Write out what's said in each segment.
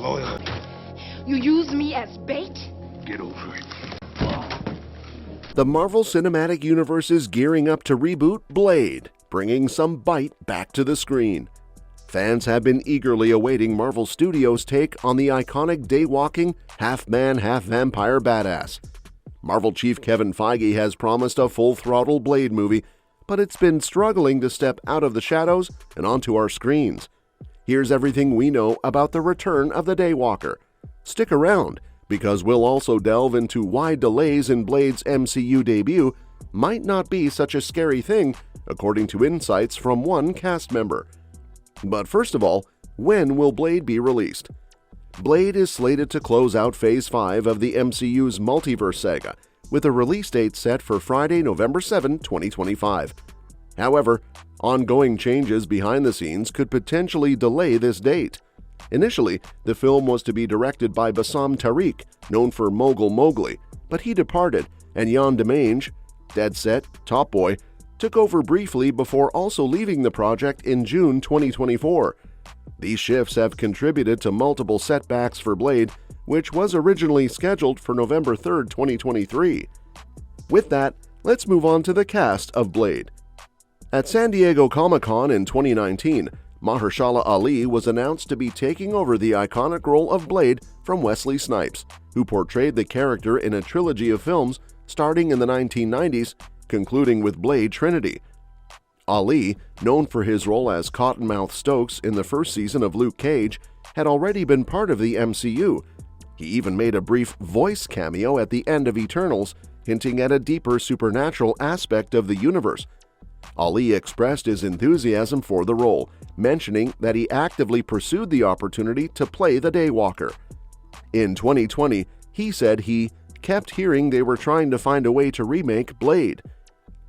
Goyer. You use me as bait? Get over it. The Marvel Cinematic Universe is gearing up to reboot Blade, bringing some bite back to the screen. Fans have been eagerly awaiting Marvel Studios' take on the iconic day-walking, half-man, half-vampire badass. Marvel chief Kevin Feige has promised a full-throttle Blade movie, but it's been struggling to step out of the shadows and onto our screens. Here's everything we know about the return of the Daywalker. Stick around, because we'll also delve into why delays in Blade's MCU debut might not be such a scary thing, according to insights from one cast member. But first of all, when will Blade be released? Blade is slated to close out Phase 5 of the MCU's multiverse saga, with a release date set for Friday, November 7, 2025. However, ongoing changes behind the scenes could potentially delay this date. Initially, the film was to be directed by Bassam Tariq, known for Mogul Mowgli, but he departed, and Jan Demange, Dead Set, Top Boy, took over briefly before also leaving the project in June 2024. These shifts have contributed to multiple setbacks for Blade, which was originally scheduled for November 3, 2023. With that, let's move on to the cast of Blade. At San Diego Comic-Con in 2019, Mahershala Ali was announced to be taking over the iconic role of Blade from Wesley Snipes, who portrayed the character in a trilogy of films starting in the 1990s, concluding with Blade Trinity. Ali, known for his role as Cottonmouth Stokes in the first season of Luke Cage, had already been part of the MCU. He even made a brief voice cameo at the end of Eternals, hinting at a deeper supernatural aspect of the universe. Ali expressed his enthusiasm for the role, mentioning that he actively pursued the opportunity to play the Daywalker. In 2020, he said he kept hearing they were trying to find a way to remake Blade.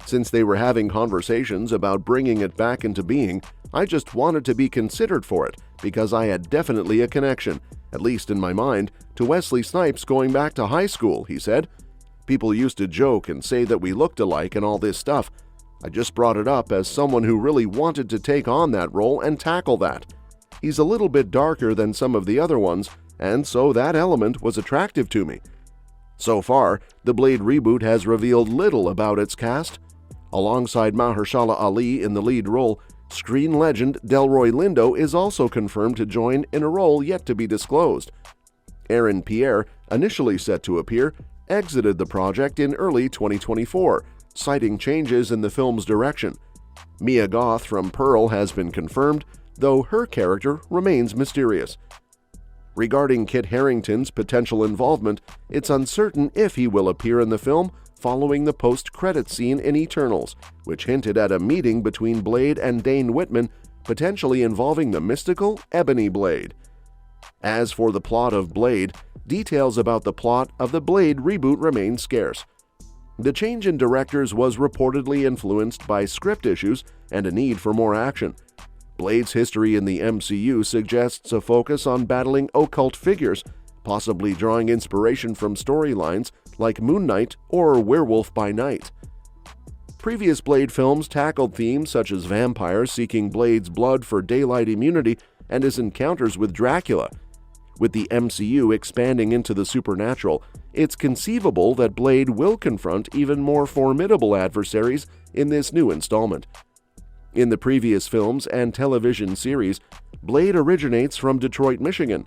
Since they were having conversations about bringing it back into being, I just wanted to be considered for it because I had definitely a connection, at least in my mind, to Wesley Snipes going back to high school, he said. People used to joke and say that we looked alike and all this stuff. I just brought it up as someone who really wanted to take on that role and tackle that. He's a little bit darker than some of the other ones, and so that element was attractive to me. So far, the Blade reboot has revealed little about its cast. Alongside Mahershala Ali in the lead role, screen legend Delroy Lindo is also confirmed to join in a role yet to be disclosed. Aaron Pierre, initially set to appear, exited the project in early 2024, citing changes in the film's direction. Mia Goth from Pearl has been confirmed, though her character remains mysterious. Regarding Kit Harington's potential involvement, it's uncertain if he will appear in the film following the post-credits scene in Eternals, which hinted at a meeting between Blade and Dane Whitman, potentially involving the mystical Ebony Blade. As for the plot of Blade, details about the plot of the Blade reboot remain scarce. The change in directors was reportedly influenced by script issues and a need for more action. Blade's history in the MCU suggests a focus on battling occult figures, possibly drawing inspiration from storylines like Moon Knight or Werewolf by Night. Previous Blade films tackled themes such as vampires seeking Blade's blood for daylight immunity and his encounters with Dracula. With the MCU expanding into the supernatural, it's conceivable that Blade will confront even more formidable adversaries in this new installment. In the previous films and television series, Blade originates from Detroit, Michigan.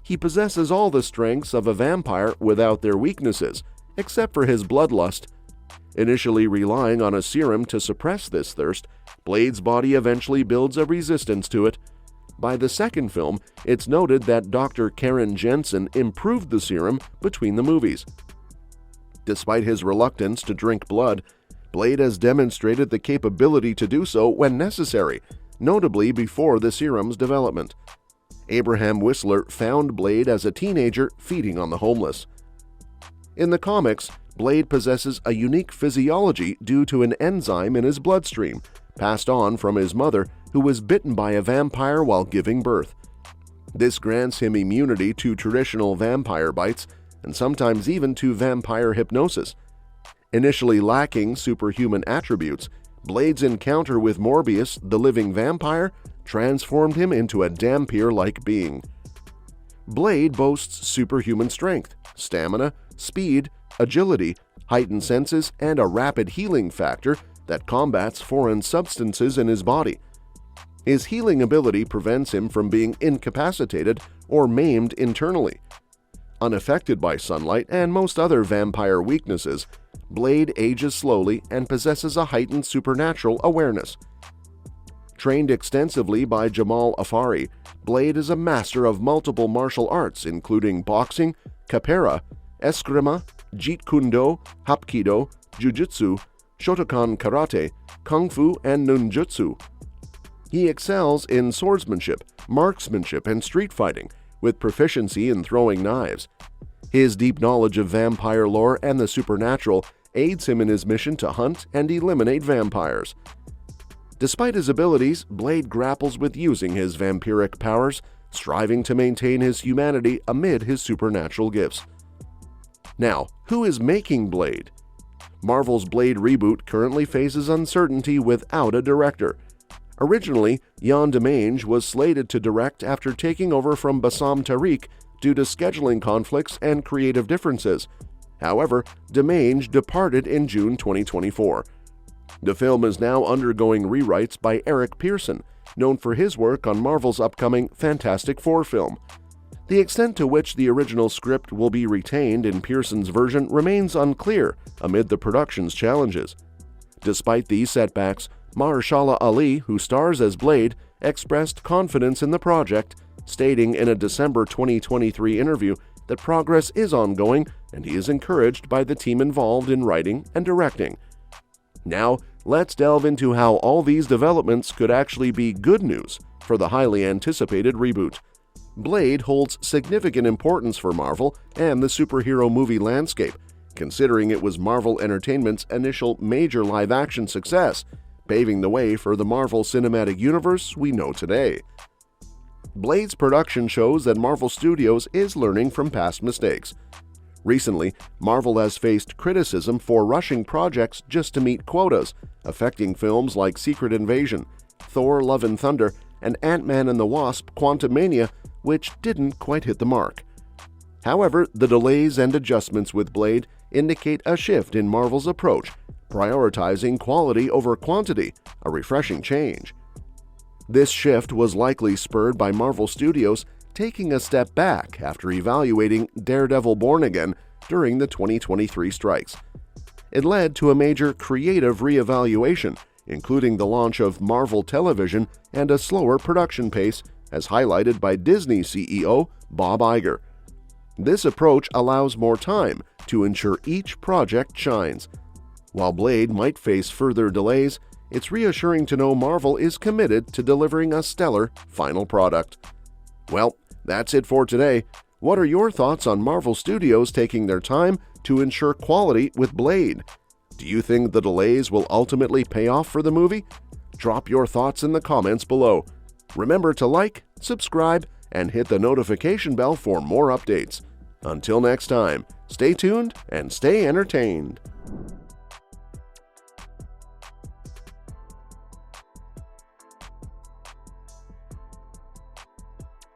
He possesses all the strengths of a vampire without their weaknesses, except for his bloodlust. Initially relying on a serum to suppress this thirst, Blade's body eventually builds a resistance to it. By the second film, it's noted that Dr. Karen Jenson improved the serum between the movies. Despite his reluctance to drink blood, Blade has demonstrated the capability to do so when necessary, notably before the serum's development. Abraham Whistler found Blade as a teenager feeding on the homeless. In the comics, Blade possesses a unique physiology due to an enzyme in his bloodstream, passed on from his mother, who was bitten by a vampire while giving birth. This grants him immunity to traditional vampire bites and sometimes even to vampire hypnosis. Initially lacking superhuman attributes, Blade's encounter with Morbius, the living vampire, transformed him into a Dhampir-like being. Blade boasts superhuman strength, stamina, speed, agility, heightened senses, and a rapid healing factor that combats foreign substances in his body. His healing ability prevents him from being incapacitated or maimed internally. Unaffected by sunlight and most other vampire weaknesses, Blade ages slowly and possesses a heightened supernatural awareness. Trained extensively by Jamal Afari, Blade is a master of multiple martial arts including boxing, capoeira, eskrima, jeet kune do, hapkido, jujutsu, Shotokan karate, kung fu, and ninjutsu. He excels in swordsmanship, marksmanship, and street fighting, with proficiency in throwing knives. His deep knowledge of vampire lore and the supernatural aids him in his mission to hunt and eliminate vampires. Despite his abilities, Blade grapples with using his vampiric powers, striving to maintain his humanity amid his supernatural gifts. Now, who is making Blade? Marvel's Blade reboot currently faces uncertainty without a director. Originally, Yann Demange was slated to direct after taking over from Bassam Tariq due to scheduling conflicts and creative differences. However, Demange departed in June 2024. The film is now undergoing rewrites by Eric Pearson, known for his work on Marvel's upcoming Fantastic Four film. The extent to which the original script will be retained in Pearson's version remains unclear amid the production's challenges. Despite these setbacks, Mahershala Ali, who stars as Blade, expressed confidence in the project, stating in a December 2023 interview that progress is ongoing and he is encouraged by the team involved in writing and directing. Now, let's delve into how all these developments could actually be good news for the highly anticipated reboot. Blade holds significant importance for Marvel and the superhero movie landscape, considering it was Marvel Entertainment's initial major live-action success, paving the way for the Marvel Cinematic Universe we know today. Blade's production shows that Marvel Studios is learning from past mistakes. Recently, Marvel has faced criticism for rushing projects just to meet quotas, affecting films like Secret Invasion, Thor: Love and Thunder, and Ant-Man and the Wasp: Quantumania, which didn't quite hit the mark. However, the delays and adjustments with Blade indicate a shift in Marvel's approach, prioritizing quality over quantity, a refreshing change. This shift was likely spurred by Marvel Studios taking a step back after evaluating Daredevil Born Again during the 2023 strikes. It led to a major creative reevaluation, including the launch of Marvel Television and a slower production pace, as highlighted by Disney CEO Bob Iger. This approach allows more time to ensure each project shines. While Blade might face further delays, it's reassuring to know Marvel is committed to delivering a stellar final product. Well, that's it for today. What are your thoughts on Marvel Studios taking their time to ensure quality with Blade? Do you think the delays will ultimately pay off for the movie? Drop your thoughts in the comments below. Remember to like, subscribe, and hit the notification bell for more updates. Until next time, stay tuned and stay entertained.